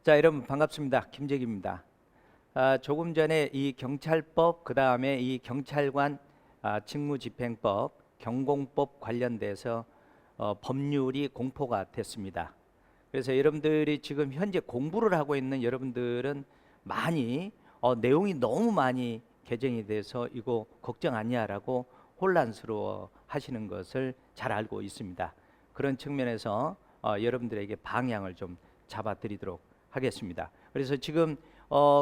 자, 여러분 반갑습니다. 김재기입니다. 조금 전에 이 경찰법, 그 다음에 이 경찰관 직무집행법, 경공법 관련돼서 법률이 공포가 됐습니다. 그래서 여러분들이 지금 현재 공부를 하고 있는 여러분들은 많이 내용이 너무 많이 개정이 돼서 이거 걱정 아니야라고 혼란스러워 하시는 것을 잘 알고 있습니다. 그런 측면에서 여러분들에게 방향을 좀 잡아드리도록 하겠습니다. 그래서 지금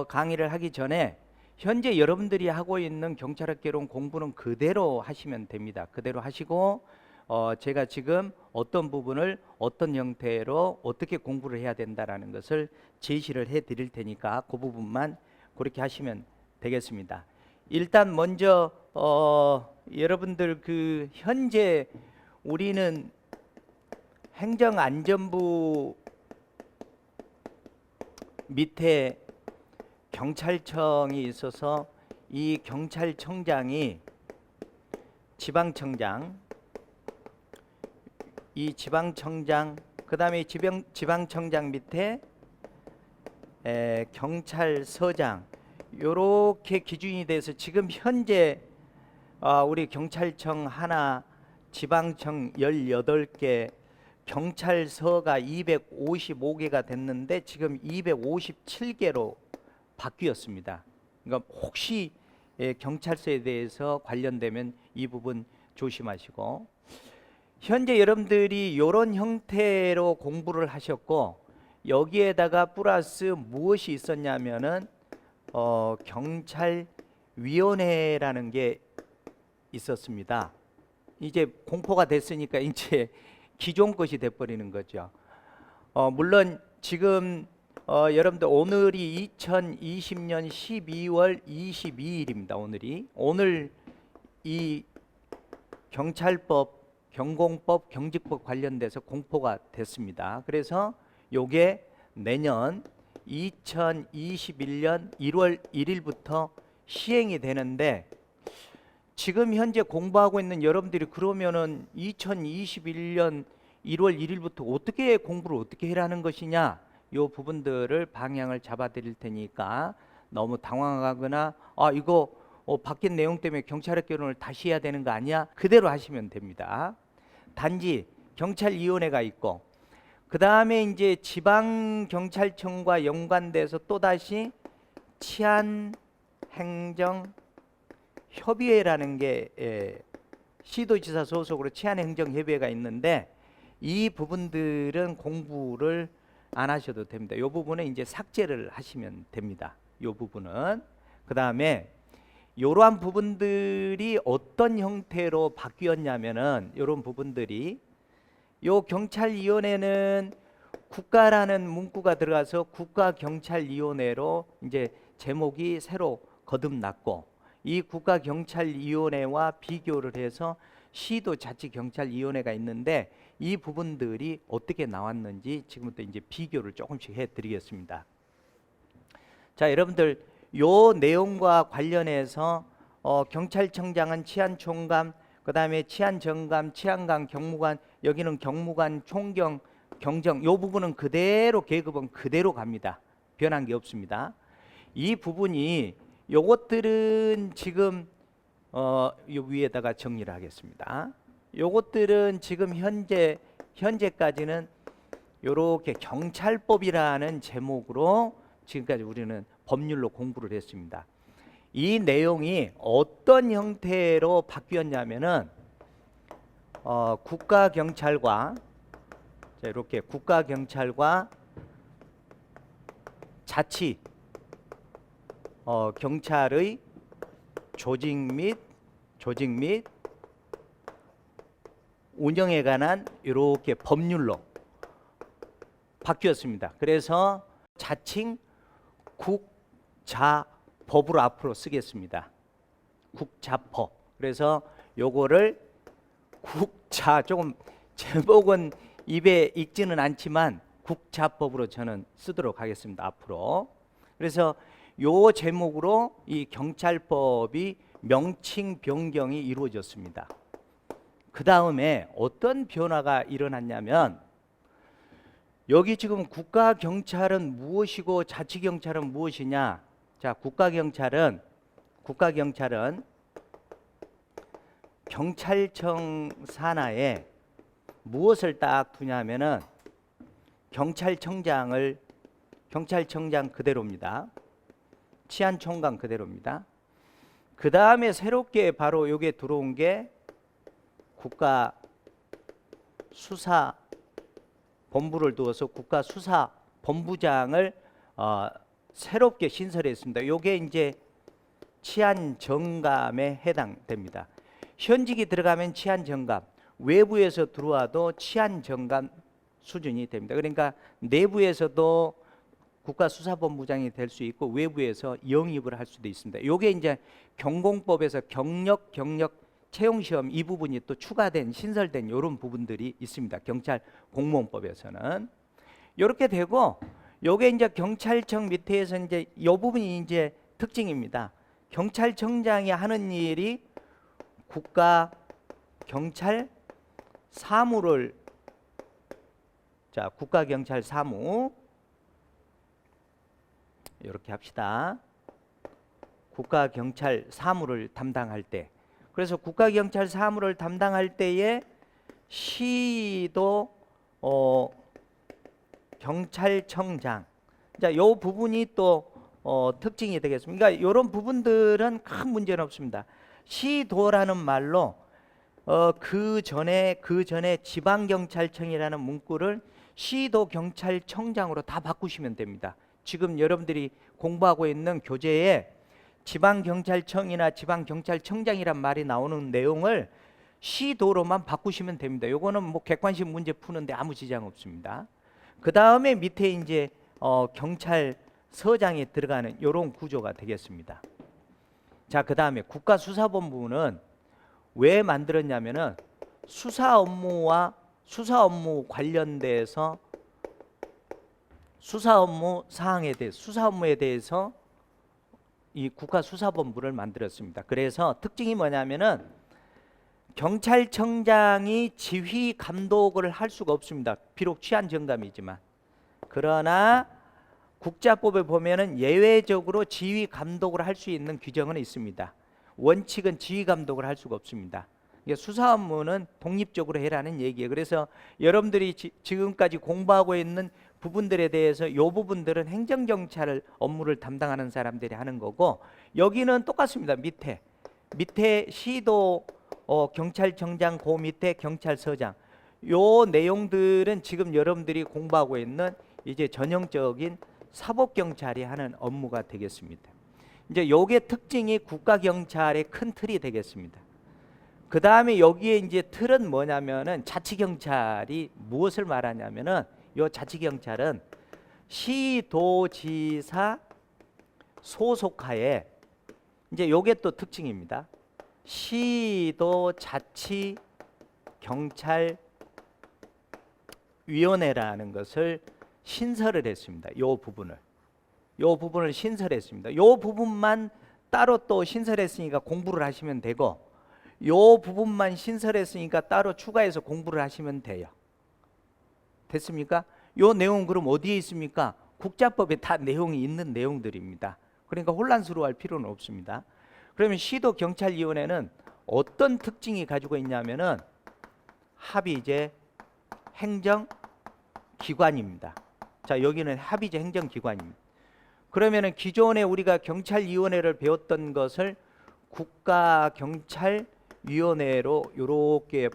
강의를 하기 전에 현재 여러분들이 하고 있는 경찰학개론 공부는 그대로 하시면 됩니다. 그대로 하시고 제가 지금 어떤 부분을 어떤 형태로 어떻게 공부를 해야 된다라는 것을 제시를 해 드릴 테니까 그 부분만 그렇게 하시면 되겠습니다. 일단 먼저 여러분들 그 현재 우리는 행정안전부 밑에 경찰청이 있어서 이 경찰청장이 지방청장, 이 지방청장, 그 다음에 지방청장 밑에 경찰서장, 요렇게 기준이 돼서 지금 현재 우리 경찰청 하나, 지방청 18개, 경찰서가 255개가 됐는데 지금 257개로 바뀌었습니다. 그러니까 혹시 경찰서에 대해서 관련되면 이 부분 조심하시고, 현재 여러분들이 이런 형태로 공부를 하셨고 여기에다가 플러스 무엇이 있었냐면은 경찰위원회라는 게 있었습니다. 이제 공포가 됐으니까 이제 기존 것이 돼버리는 거죠. 물론 지금 여러분들 오늘이 2020년 12월 22일입니다. 오늘 이 경찰법, 경공법, 경직법 관련돼서 공포가 됐습니다. 그래서 요게 내년 2021년 1월 1일부터 시행이 되는데, 지금 현재 공부하고 있는 여러분들이 그러면은 2021년 1월 1일부터 어떻게 공부를 어떻게 해라는 것이냐, 요 부분들을 방향을 잡아 드릴 테니까 너무 당황하거나 이거 바뀐 내용 때문에 경찰학개론을 다시 해야 되는 거 아니야? 그대로 하시면 됩니다. 단지 경찰위원회가 있고 그 다음에 이제 지방경찰청과 연관돼서 또다시 치안행정 협의회라는 게 시도지사 소속으로 치안행정협의회가 있는데, 이 부분들은 공부를 안 하셔도 됩니다. 이 부분은 이제 삭제를 하시면 됩니다. 이 부분은. 그 다음에 이러한 부분들이 어떤 형태로 바뀌었냐면은, 이런 부분들이 요 경찰위원회는 국가라는 문구가 들어가서 국가경찰위원회로 이제 제목이 새로 거듭났고, 이 국가경찰위원회와 비교를 해서 시도자치경찰위원회가 있는데 이 부분들이 어떻게 나왔는지 지금부터 이제 비교를 조금씩 해드리겠습니다. 자, 여러분들 요 내용과 관련해서 경찰청장은 치안총감, 그 다음에 치안정감, 치안관, 경무관, 여기는 경무관, 총경, 경정, 요 부분은 그대로 계급은 그대로 갑니다. 변한 게 없습니다. 이 부분이 요것들은 지금 요 위에다가 정리를 하겠습니다. 요것들은 지금 현재까지는 요렇게 경찰법이라는 제목으로 지금까지 우리는 법률로 공부를 했습니다. 이 내용이 어떤 형태로 바뀌었냐면은 국가경찰과 이렇게 국가경찰과 자치 경찰의 조직 및 운영에 관한 이렇게 법률로 바뀌었습니다. 그래서 자칭 국자법으로 앞으로 쓰겠습니다. 국자법. 그래서 요거를 조금 제목은 입에 익지는 않지만 국자법으로 저는 쓰도록 하겠습니다. 앞으로. 그래서 요 제목으로 이 경찰법이 명칭 변경이 이루어졌습니다. 그 다음에 어떤 변화가 일어났냐면, 여기 지금 국가경찰은 무엇이고 자치경찰은 무엇이냐? 자, 국가경찰은 경찰청 산하에 무엇을 딱 두냐면은 경찰청 그대로입니다. 치안총장 그대로입니다. 그 다음에 새롭게 바로 여기에 들어온 게 국가수사본부를 두어서 국가수사본부장을 새롭게 신설했습니다. 요게 이제 치안정감에 해당됩니다. 현직이 들어가면 치안정감, 외부에서 들어와도 치안정감 수준이 됩니다. 그러니까 내부에서도 국가수사본부장이 될 수 있고 외부에서 영입을 할 수도 있습니다. 요게 이제 경공법에서 경력 채용시험 이 부분이 또 추가된 신설된 이런 부분들이 있습니다. 경찰 공무원법에서는 이렇게 되고, 요게 이제 경찰청 밑에서 이제 이 부분이 이제 특징입니다. 경찰청장이 하는 일이 국가 경찰 사무를, 자, 국가 경찰 사무 이렇게 합시다. 국가 경찰 사무를 담당할 때, 그래서 국가 경찰 사무를 담당할 때에 시도 경찰청장, 자, 요 부분이 또 특징이 되겠습니다. 그러니까 이런 부분들은 큰 문제는 없습니다. 시도라는 말로 그 전에 지방경찰청이라는 문구를 시도경찰청장으로 다 바꾸시면 됩니다. 지금 여러분들이 공부하고 있는 교재에 지방경찰청이나 지방경찰청장이란 말이 나오는 내용을 시도로만 바꾸시면 됩니다. 요거는 뭐 객관식 문제 푸는데 아무 지장 없습니다. 그 다음에 밑에 이제 경찰서장에 들어가는 이런 구조가 되겠습니다. 자, 그 다음에 국가수사본부는 왜 만들었냐면은 수사 업무 관련돼서 수사 업무에 대해서 이 국가수사본부를 만들었습니다. 그래서 특징이 뭐냐면은 경찰청장이 지휘 감독을 할 수가 없습니다. 비록 치안정감이지만. 그러나 국자법에 보면은 예외적으로 지휘 감독을 할 수 있는 규정은 있습니다. 원칙은 지휘 감독을 할 수가 없습니다. 수사 업무는 독립적으로 해라는 얘기예요. 그래서 여러분들이 지금까지 공부하고 있는 부분들에 대해서 이 부분들은 행정경찰 업무를 담당하는 사람들이 하는 거고, 여기는 똑같습니다. 밑에 시도 경찰청장, 그 밑에 경찰서장, 요 내용들은 지금 여러분들이 공부하고 있는 이제 전형적인 사법경찰이 하는 업무가 되겠습니다. 이제 요게 특징이 국가경찰의 큰 틀이 되겠습니다. 그 다음에 여기에 이제 틀은 뭐냐면은 자치경찰이 무엇을 말하냐면은, 요 자치경찰은 시도지사 소속하에, 이제 요게 또 특징입니다. 시도자치경찰위원회라는 것을 신설을 했습니다. 요 부분을 신설했습니다. 요 부분만 따로 또 신설했으니까 공부를 하시면 되고, 요 부분만 신설했으니까 따로 추가해서 공부를 하시면 돼요. 됐습니까? 요 내용 그럼 어디에 있습니까? 국자법에 다 내용이 있는 내용들입니다. 그러니까 혼란스러워할 필요는 없습니다. 그러면 시도경찰위원회는 어떤 특징이 가지고 있냐면은 합의제 행정기관입니다. 자, 여기는 합의제 행정기관입니다. 그러면은 기존에 우리가 경찰위원회를 배웠던 것을 국가경찰위원회로 이렇게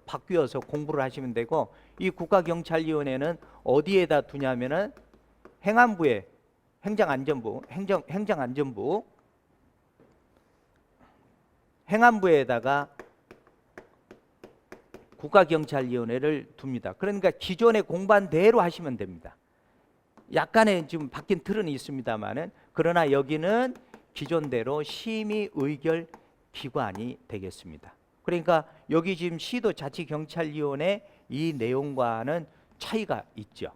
바뀌어서 공부를 하시면 되고, 이 국가경찰위원회는 어디에다 두냐면은 행안부에 행안부에다가 국가경찰위원회를 둡니다. 그러니까 기존에 공부한 대로 하시면 됩니다. 약간의 지금 바뀐 틀은 있습니다만은, 그러나 여기는 기존대로 심의 의결 기관이 되겠습니다. 그러니까 여기 지금 시도자치경찰위원회 이 내용과는 차이가 있죠.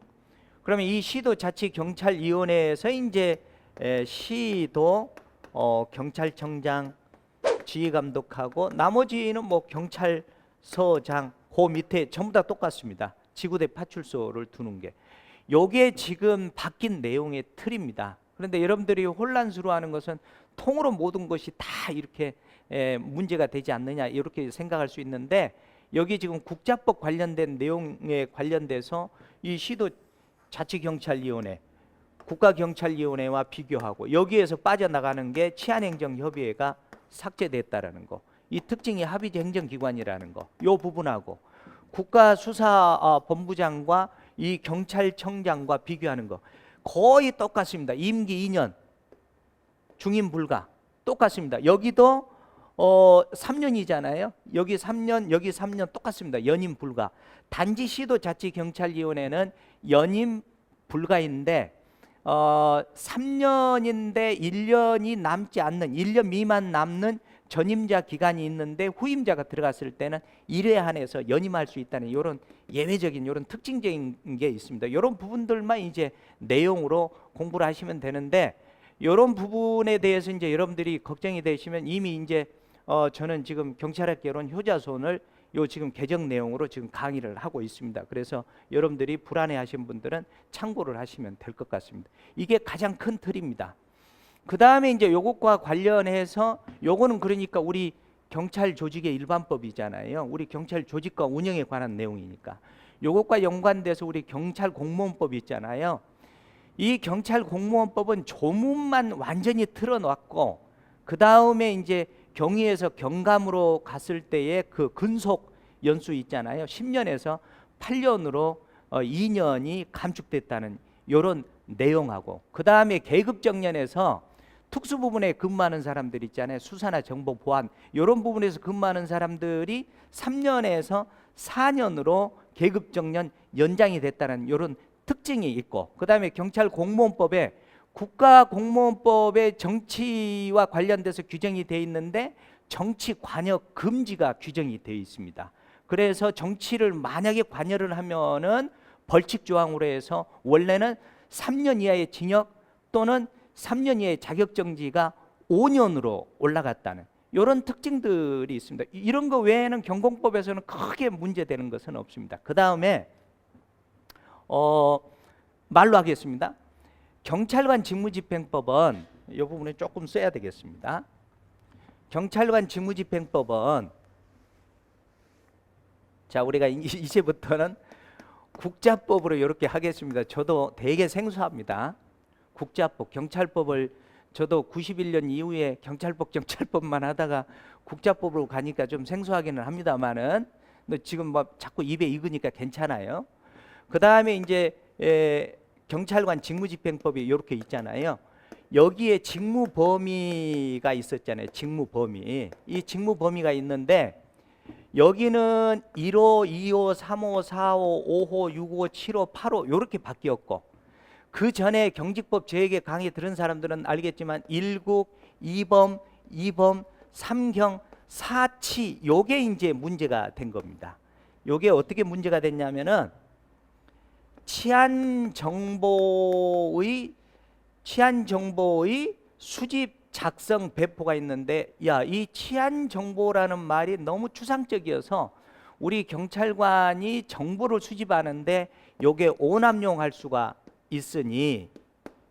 그러면 이 시도자치경찰위원회에서 이제 시도 경찰청장 지휘감독하고, 나머지는 뭐 경찰서장 그 밑에 전부 다 똑같습니다. 지구대 파출소를 두는 게 요게 지금 바뀐 내용의 틀입니다. 그런데 여러분들이 혼란스러워하는 것은 통으로 모든 것이 다 이렇게 문제가 되지 않느냐 이렇게 생각할 수 있는데 여기 지금 국자법 관련된 내용에 관련돼서 이 시도 자치경찰위원회 국가경찰위원회와 비교하고 여기에서 빠져나가는 게 치안행정협의회가 삭제됐다라는 거, 이 특징이 합의제 행정기관이라는 거, 요 부분하고 국가수사본부장과 이 경찰청장과 비교하는 거 거의 똑같습니다. 임기 2년, 중임 불가 똑같습니다. 여기도 3년이잖아요. 여기 3년, 여기 3년 똑같습니다. 연임 불가. 단지 시도자치경찰위원회는 연임 불가인데 3년인데 1년이 남지 않는 1년 미만 남는 전임자 기간이 있는데 후임자가 들어갔을 때는 1회 한해서 연임할 수 있다는 이런 예외적인 이런 특징적인 게 있습니다. 이런 부분들만 이제 내용으로 공부를 하시면 되는데 이런 부분에 대해서 이제 여러분들이 걱정이 되시면 이미 이제 저는 지금 경찰학개론 효자손을 요 지금 개정 내용으로 지금 강의를 하고 있습니다. 그래서 여러분들이 불안해하신 분들은 참고를 하시면 될 것 같습니다. 이게 가장 큰 틀입니다. 그 다음에 이제 요것과 관련해서 요거는 그러니까 우리 경찰 조직의 일반법이잖아요. 우리 경찰 조직과 운영에 관한 내용이니까 요것과 연관돼서 우리 경찰 공무원법 있잖아요. 이 경찰 공무원법은 조문만 완전히 틀어놨고 그 다음에 이제 경위에서 경감으로 갔을 때의 그 근속 연수 있잖아요. 10년에서 8년으로 2년이 감축됐다는 이런 내용하고 그 다음에 계급 정년에서 특수 부분에 근무하는 사람들 있잖아요. 수사나 정보 보안 이런 부분에서 근무하는 사람들이 3년에서 4년으로 계급 정년 연장이 됐다는 이런 특징이 있고 그 다음에 경찰 공무원법에 국가공무원법의 정치와 관련돼서 규정이 되어 있는데 정치 관여 금지가 규정이 되어 있습니다. 그래서 정치를 만약에 관여를 하면은 벌칙 조항으로 해서 원래는 3년 이하의 징역 또는 3년 이하의 자격정지가 5년으로 올라갔다는 이런 특징들이 있습니다. 이런 거 외에는 경공법에서는 크게 문제되는 것은 없습니다. 그 다음에 말로 하겠습니다. 경찰관 직무집행법은 이 부분에 조금 써야 되겠습니다. 경찰관 직무집행법은 자 우리가 이제부터는 국자법으로 이렇게 하겠습니다. 저도 되게 생소합니다. 국자법, 경찰법을 저도 91년 이후에 경찰법만 하다가 국자법으로 가니까 좀 생소하기는 합니다만은 지금 뭐 자꾸 입에 익으니까 괜찮아요. 그 다음에 이제 경찰관 직무집행법이 이렇게 있잖아요. 여기에 직무범위가 있었잖아요. 직무범위. 이 직무범위가 있는데 여기는 1호, 2호, 3호, 4호, 5호, 6호, 7호, 8호 이렇게 바뀌었고 그 전에 경직법 저에게 강의 들은 사람들은 알겠지만 1국, 2범, 2범, 3경, 4치 요게 이제 문제가 된 겁니다. 요게 어떻게 문제가 됐냐면은 치안 정보의 수집, 작성, 배포가 있는데 이 치안 정보라는 말이 너무 추상적이어서 우리 경찰관이 정보를 수집하는데 요게 오남용할 수가 있으니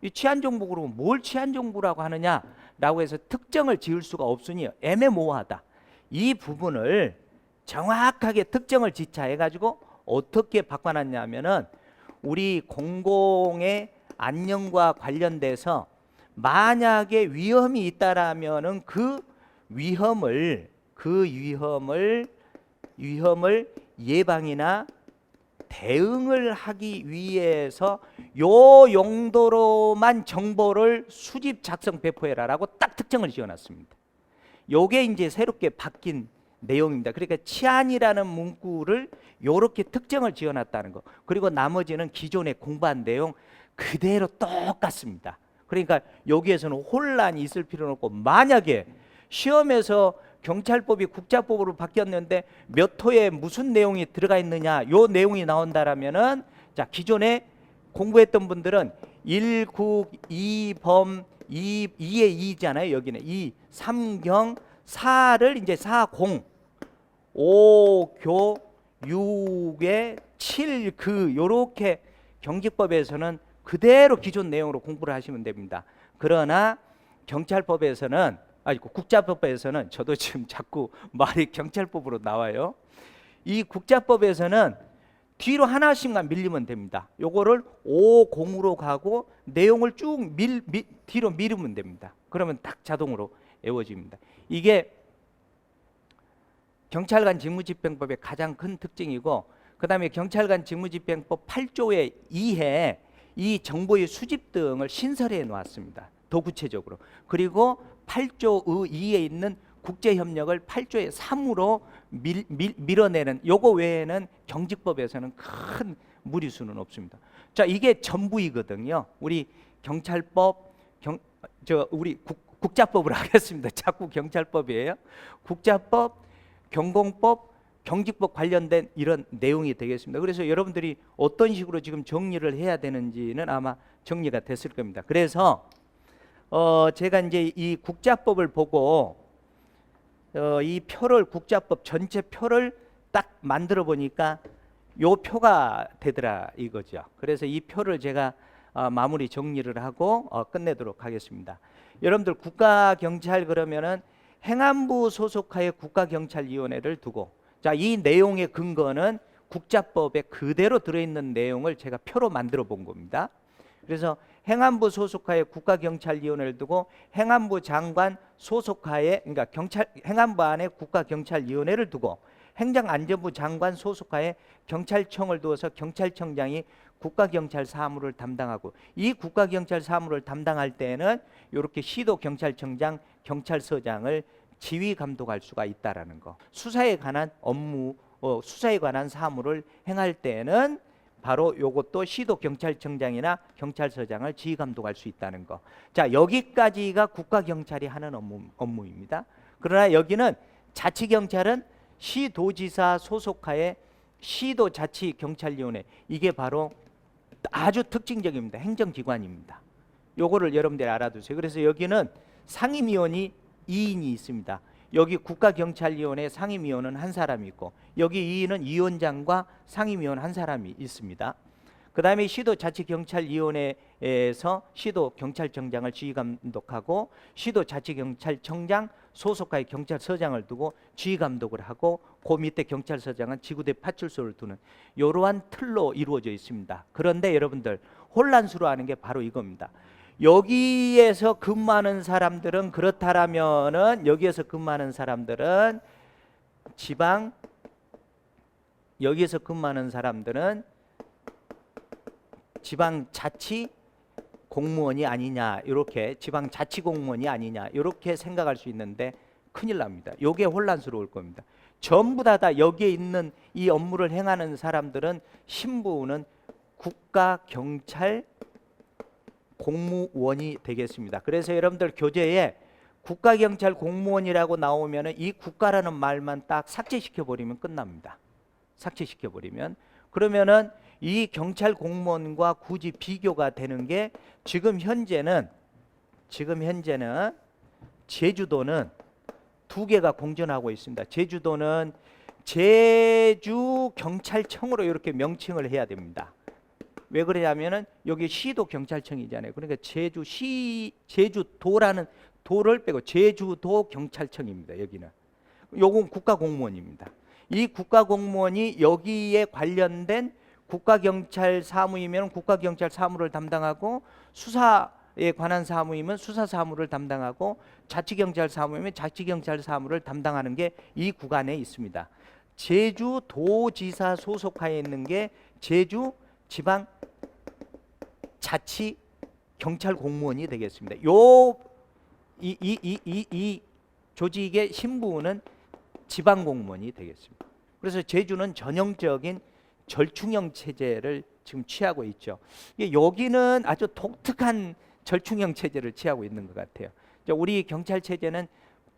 이 치안 정보 그러면 뭘 치안 정보라고 하느냐라고 해서 특정을 지을 수가 없으니 애매모호하다. 이 부분을 정확하게 특정을 지차해 가지고 어떻게 바꿔놨냐면은 우리 공공의 안녕과 관련돼서 만약에 위험이 있다라면은 그 위험을 예방이나 대응을 하기 위해서 요 용도로만 정보를 수집, 작성, 배포해라라고 딱 특정을 지어놨습니다. 요게 이제 새롭게 바뀐 내용입니다. 그러니까 치안이라는 문구를 요렇게 특정을 지어놨다는 거. 그리고 나머지는 기존에 공부한 내용 그대로 똑같습니다. 그러니까 여기에서는 혼란이 있을 필요는 없고 만약에 시험에서 경찰법이 국자법으로 바뀌었는데 몇 호에 무슨 내용이 들어가 있느냐 요 내용이 나온다라면은 자 기존에 공부했던 분들은 1국 2범 2의 2잖아요. 여기는 2 3경 4를 이제 4공 5교 6에 7 요렇게 경직법에서는 그대로 기존 내용으로 공부를 하시면 됩니다. 그러나 경찰법에서는 국자법에서는 저도 지금 자꾸 말이 경찰법으로 나와요. 이 국자법에서는 뒤로 하나씩만 밀리면 됩니다. 요거를 50으로 가고 내용을 쭉 뒤로 미루면 됩니다. 그러면 딱 자동으로 외워집니다. 이게 경찰관 직무집행법의 가장 큰 특징이고, 그 다음에 경찰관 직무집행법 8조의 2에 이 정보의 수집 등을 신설해 놓았습니다. 더 구체적으로. 그리고 8조 2에 있는 국제협력을 8조의 3으로 밀어내는, 요거 외에는 경직법에서는 큰 무리수는 없습니다. 자, 이게 전부이거든요. 우리 경찰법, 우리 국자법을 하겠습니다. 자꾸 경찰법이에요. 국자법, 경공법, 경직법 관련된 이런 내용이 되겠습니다. 그래서 여러분들이 어떤 식으로 지금 정리를 해야 되는지는 아마 정리가 됐을 겁니다. 그래서 제가 이제 이 국자법을 보고 이 표를, 국자법 전체 표를 딱 만들어 보니까 요 표가 되더라 이거죠. 그래서 이 표를 제가 마무리 정리를 하고 끝내도록 하겠습니다. 여러분들 국가경찰 그러면은 행안부 소속하에 국가경찰위원회를 두고, 자, 이 내용의 근거는 국자법에 그대로 들어있는 내용을 제가 표로 만들어 본 겁니다. 그래서 행안부 소속하에 국가경찰위원회를 두고 행안부 장관 소속하에, 그러니까 행안부 안에 국가경찰위원회를 두고 행정안전부 장관 소속하에 경찰청을 두어서 경찰청장이 국가경찰 사무를 담당하고, 이 국가경찰 사무를 담당할 때는 이렇게 시도경찰청장, 경찰서장을 지휘 감독할 수가 있다라는 거. 수사에 관한 업무, 수사에 관한 사무를 행할 때는 바로 요것도 시도경찰청장이나 경찰서장을 지휘 감독할 수 있다는 거. 자, 여기까지가 국가경찰이 하는 업무입니다. 그러나 여기는 자치경찰은 시도지사 소속하에 시도자치경찰위원회, 이게 바로 아주 특징적입니다. 행정기관입니다. 요거를 여러분들이 알아두세요. 그래서 여기는 상임위원이 2인이 있습니다. 여기 국가경찰위원회 상임위원은 한 사람이 있고, 여기 2인은 위원장과 상임위원 한 사람이 있습니다. 그 다음에 시도자치경찰위원회에서 시도경찰청장을 지휘감독하고, 시도자치경찰청장 소속하에 경찰서장을 두고 지휘감독을 하고, 그 밑에 경찰서장은 지구대 파출소를 두는 이러한 틀로 이루어져 있습니다. 그런데 여러분들 혼란스러워하는 게 바로 이겁니다. 여기에서 근무하는 사람들은, 그렇다라면은 여기에서 근무하는 사람들은 여기에서 근무하는 사람들은 지방자치 공무원이 아니냐, 이렇게 지방자치 공무원이 아니냐, 이렇게 생각할 수 있는데 큰일 납니다. 이게 혼란스러울 겁니다. 전부 다 여기에 있는 이 업무를 행하는 사람들은 신부는 국가경찰 공무원이 되겠습니다. 그래서 여러분들 교재에 국가경찰 공무원이라고 나오면 이 국가라는 말만 딱 삭제시켜 버리면 끝납니다. 삭제시켜 버리면, 그러면은 이 경찰 공무원과 굳이 비교가 되는 게, 지금 현재는 제주도는 두 개가 공존하고 있습니다. 제주도는 제주경찰청으로 이렇게 명칭을 해야 됩니다. 왜 그러냐면은 여기 시도경찰청이잖아요. 그러니까 제주도라는 도를 빼고 제주도경찰청입니다. 여기는. 요건 국가공무원입니다. 이 국가공무원이 여기에 관련된 국가경찰 사무이면 국가경찰 사무를 담당하고, 수사에 관한 사무이면 수사 사무를 담당하고, 자치경찰 사무이면 자치경찰 사무를 담당하는 게 이 구간에 있습니다. 제주도지사 소속하에 있는 게 제주 지방 자치 경찰 공무원이 되겠습니다. 이 조직의 신부는 지방 공무원이 되겠습니다. 그래서 제주는 전형적인 절충형 체제를 지금 취하고 있죠. 여기는 아주 독특한 절충형 체제를 취하고 있는 것 같아요. 우리 경찰 체제는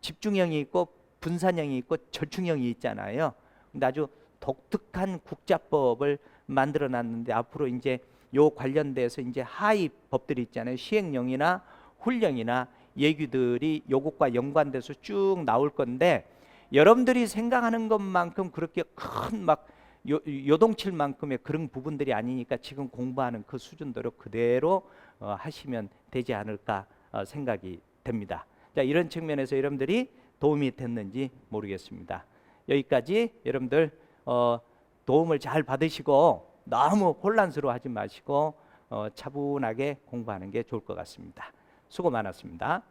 집중형이 있고 분산형이 있고 절충형이 있잖아요. 근데 아주 독특한 국자법을 만들어 놨는데, 앞으로 이제 요 관련돼서 이제 하위 법들이 있잖아요. 시행령이나 훈령이나 예규들이 요것과 연관돼서 쭉 나올 건데, 여러분들이 생각하는 것만큼 그렇게 큰 막 요동칠만큼의 그런 부분들이 아니니까 지금 공부하는 그 수준대로 그대로 하시면 되지 않을까 생각이 됩니다. 자, 이런 측면에서 여러분들이 도움이 됐는지 모르겠습니다. 여기까지 여러분들 도움을 잘 받으시고 너무 혼란스러워하지 마시고 차분하게 공부하는 게 좋을 것 같습니다. 수고 많았습니다.